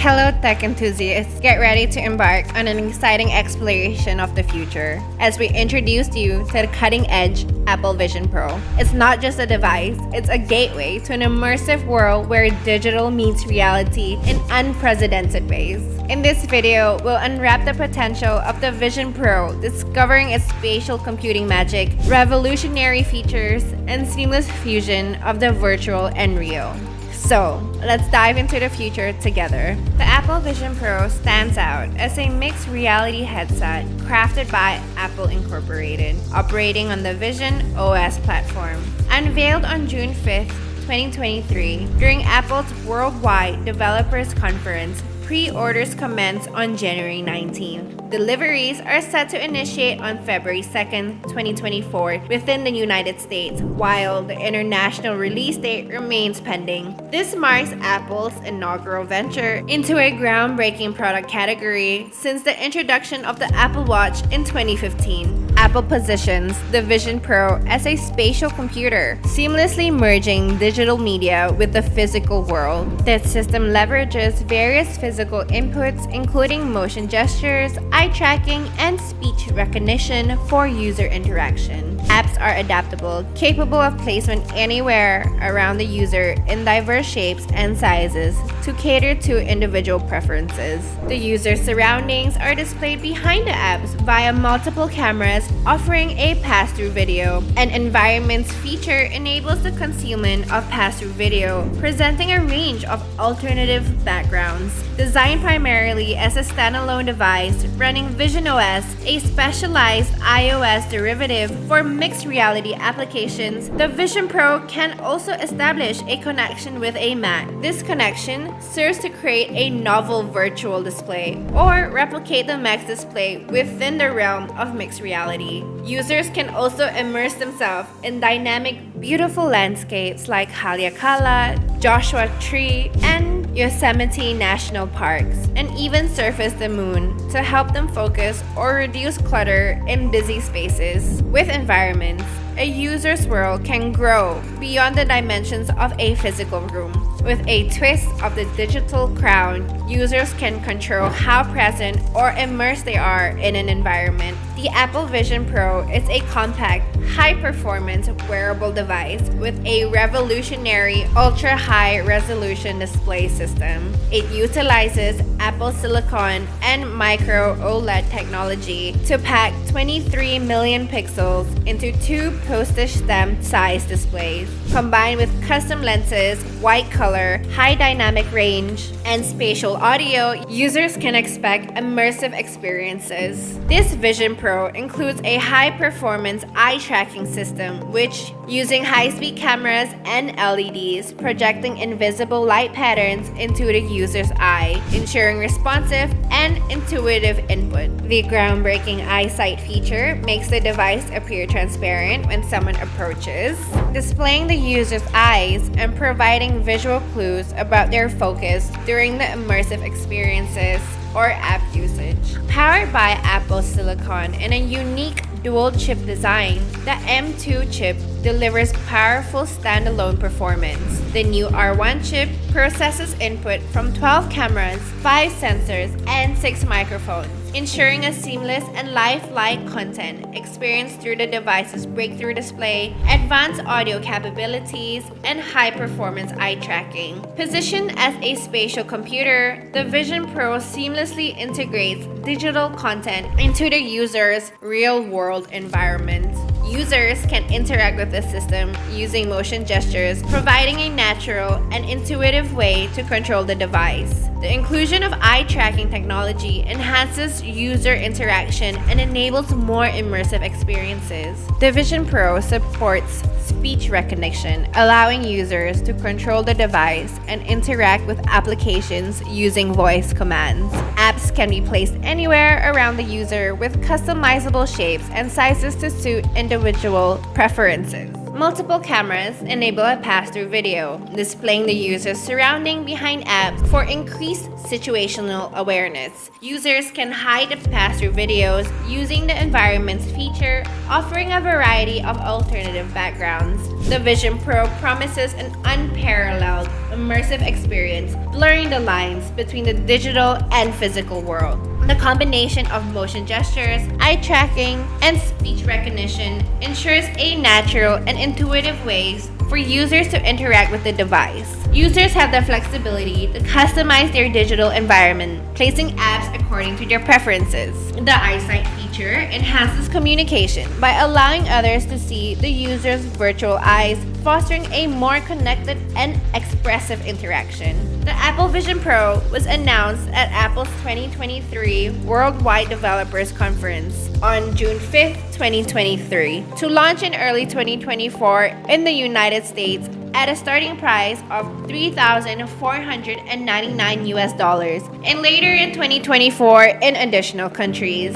Hello tech enthusiasts, get ready to embark on an exciting exploration of the future as we introduce you to the cutting-edge Apple Vision Pro. It's not just a device, it's a gateway to an immersive world where digital meets reality in unprecedented ways. In this video, we'll unwrap the potential of the Vision Pro, discovering its spatial computing magic, revolutionary features, and seamless fusion of the virtual and real. So, let's dive into the future together. The Apple Vision Pro stands out as a mixed reality headset crafted by Apple Incorporated, operating on the Vision OS platform. Unveiled on June 5th, 2023, during Apple's Worldwide Developers Conference, pre-orders commence on January 19th. Deliveries are set to initiate on February 2nd, 2024 within the United States, while the international release date remains pending. This marks Apple's inaugural venture into a groundbreaking product category since the introduction of the Apple Watch in 2015. Apple positions the Vision Pro as a spatial computer, seamlessly merging digital media with the physical world. This system leverages various physical inputs, including motion gestures, eye tracking, and speech recognition for user interaction. Apps are adaptable, capable of placement anywhere around the user in diverse shapes and sizes to cater to individual preferences. The user's surroundings are displayed behind the apps via multiple cameras, offering a pass-through video. An environments feature enables the concealment of pass-through video, presenting a range of alternative backgrounds. Designed primarily as a standalone device running Vision OS, a specialized iOS derivative for mixed reality applications, the Vision Pro can also establish a connection with a Mac. This connection serves to create a novel virtual display or replicate the Mac's display within the realm of mixed reality. Users can also immerse themselves in dynamic, beautiful landscapes like Haleakala, Joshua Tree, and Yosemite National Parks, and even surface the moon to help them focus or reduce clutter in busy spaces. With environments, a user's world can grow beyond the dimensions of a physical room. With a twist of the digital crown, users can control how present or immersed they are in an environment. The Apple Vision Pro is a compact, high-performance wearable device with a revolutionary ultra-high resolution display system. It utilizes Apple Silicon and Micro-OLED technology to pack 23 million pixels into two postage-stamp size displays. Combined with custom lenses, white color, high dynamic range, and spatial audio, users can expect immersive experiences. This Vision Pro includes a high-performance eye tracking system, which, using high-speed cameras and LEDs, projecting invisible light patterns into the user's eye, ensuring responsive and intuitive input. The groundbreaking eyesight feature makes the device appear transparent when someone approaches, displaying the user's eyes and providing visual clues about their focus during the immersive experiences or app usage. Powered by Apple Silicon in a unique dual-chip design, the M2 chip delivers powerful standalone performance. The new R1 chip processes input from 12 cameras, 5 sensors, and 6 microphones, ensuring a seamless and lifelike content experience through the device's breakthrough display, advanced audio capabilities, and high-performance eye tracking. Positioned as a spatial computer, the Vision Pro seamlessly integrates digital content into the user's real-world environment. Users can interact with the system using motion gestures, providing a natural and intuitive way to control the device. The inclusion of eye tracking technology enhances user interaction and enables more immersive experiences. The Vision Pro supports speech recognition, allowing users to control the device and interact with applications using voice commands. Apps can be placed anywhere around the user with customizable shapes and sizes to suit individual preferences. Multiple cameras enable a pass-through video, displaying the user's surrounding behind apps for increased situational awareness. Users can hide the pass-through videos using the environments feature, offering a variety of alternative backgrounds. The Vision Pro promises an unparalleled, immersive experience, blurring the lines between the digital and physical world. The combination of motion gestures, eye tracking, and speech recognition ensures a natural and intuitive ways for users to interact with the device. Users have the flexibility to customize their digital environment, placing apps according to their preferences. The eyesight feature enhances communication by allowing others to see the user's virtual eyes, fostering a more connected and expressive interaction. The Apple Vision Pro was announced at Apple's 2023 Worldwide Developers Conference on June 5, 2023, to launch in early 2024 in the United States at a starting price of $3,499 and later in 2024 in additional countries.